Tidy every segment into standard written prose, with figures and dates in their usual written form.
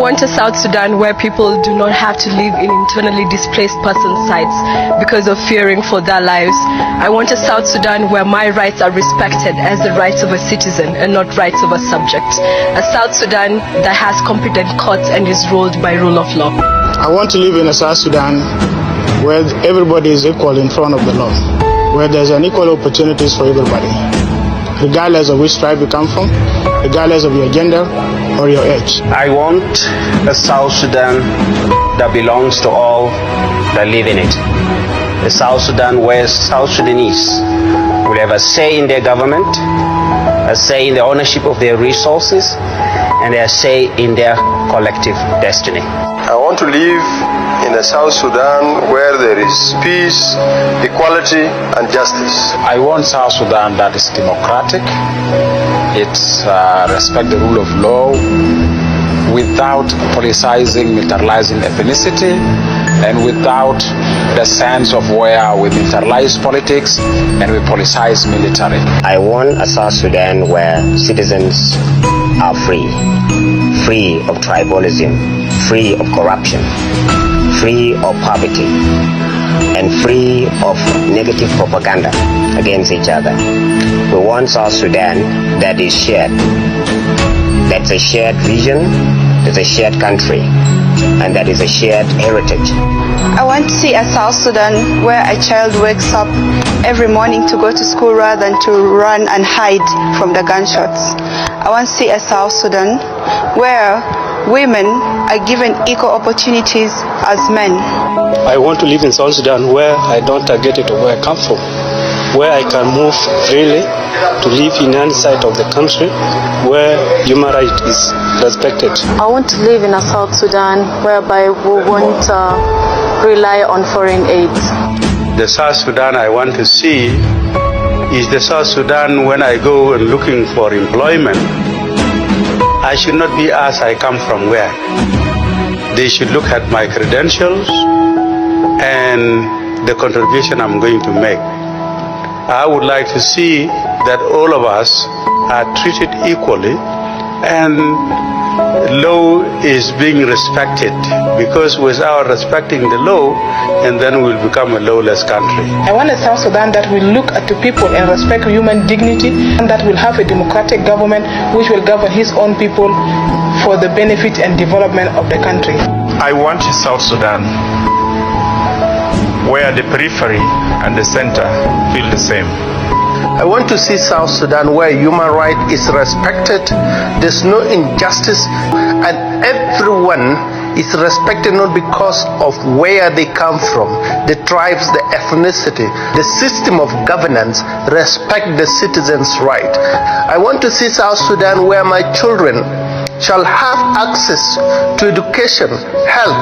want a South Sudan where people do not have to live in internally displaced person sites because of fearing for their lives. I want a South Sudan where my rights are respected as the rights of a citizen and not rights of a subject. A South Sudan that has competent courts and is ruled by rule of law. I want to live in a South Sudan where everybody is equal in front of the law, where there's an equal opportunities for everybody, regardless of which tribe you come from, regardless of your gender or your age. I want a South Sudan that belongs to all that live in it. A South Sudan where South Sudanese will have a say in their government, a say in the ownership of their resources, and a say in their collective destiny. I want to live in a South Sudan where there is peace, equality, and justice. I want South Sudan that is democratic. It's respect the rule of law without politicizing, militarizing ethnicity, and without the sense of where we militarize politics and we politicize military. I want a South Sudan where citizens are free of tribalism, free of corruption, free of poverty, and free of negative propaganda against each other. We want South Sudan that is shared. That's a shared vision, that's a shared country, and that is a shared heritage. I want to see a South Sudan where a child wakes up every morning to go to school rather than to run and hide from the gunshots. I want to see a South Sudan where women are given equal opportunities as men. I want to live in South Sudan where I don't target it where I come from, where I can move freely to live in any side of the country where human rights is respected. I want to live in a South Sudan whereby we won't rely on foreign aid. The South Sudan I want to see is the South Sudan when I go and looking for employment, I should not be asked I come from where. They should look at my credentials and the contribution I'm going to make. I would like to see that all of us are treated equally and law is being respected, because without respecting the law, and then we'll become a lawless country. I want a South Sudan that will look at the people and respect human dignity, and that will have a democratic government which will govern his own people for the benefit and development of the country. I want a South Sudan where the periphery and the center feel the same. I want to see South Sudan where human rights is respected, there's no injustice, and everyone is respected not because of where they come from, the tribes, the ethnicity, the system of governance, respect the citizens' right. I want to see South Sudan where my children shall have access to education, health,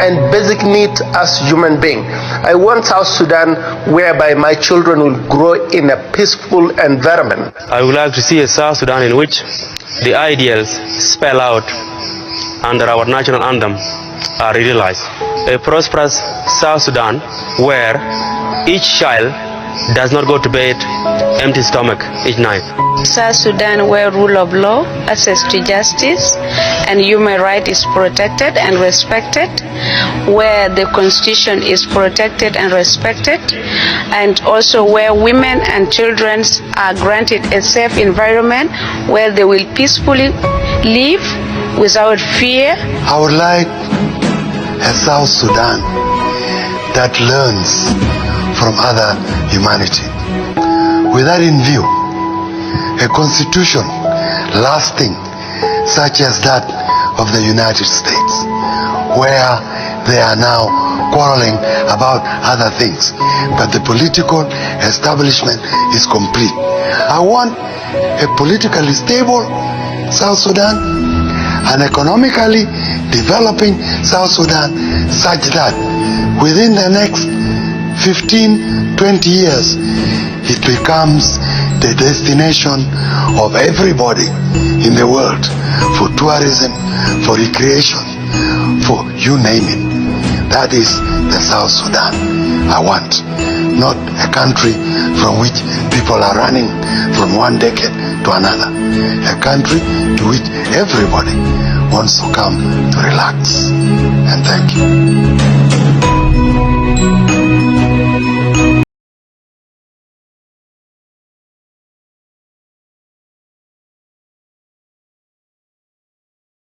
and basic needs as human beings. I want South Sudan whereby my children will grow in a peaceful environment. I would like to see a South Sudan in which the ideals spelled out under our national anthem are realized. A prosperous South Sudan where each child does not go to bed empty stomach each night. South Sudan where rule of law, access to justice, and human right is protected and respected, where the constitution is protected and respected, and also where women and children are granted a safe environment where they will peacefully live without fear. I would like a South Sudan that learns from other humanity. With that in view, a constitution lasting such as that of the United States, where they are now quarreling about other things, but the political establishment is complete. I want a politically stable South Sudan, an economically developing South Sudan, such that within the next 15-20 years it becomes the destination of everybody in the world for tourism, for recreation, for you name it. That is the South Sudan I want, not a country from which people are running from one decade to another, a country to which everybody wants to come to relax. And thank you.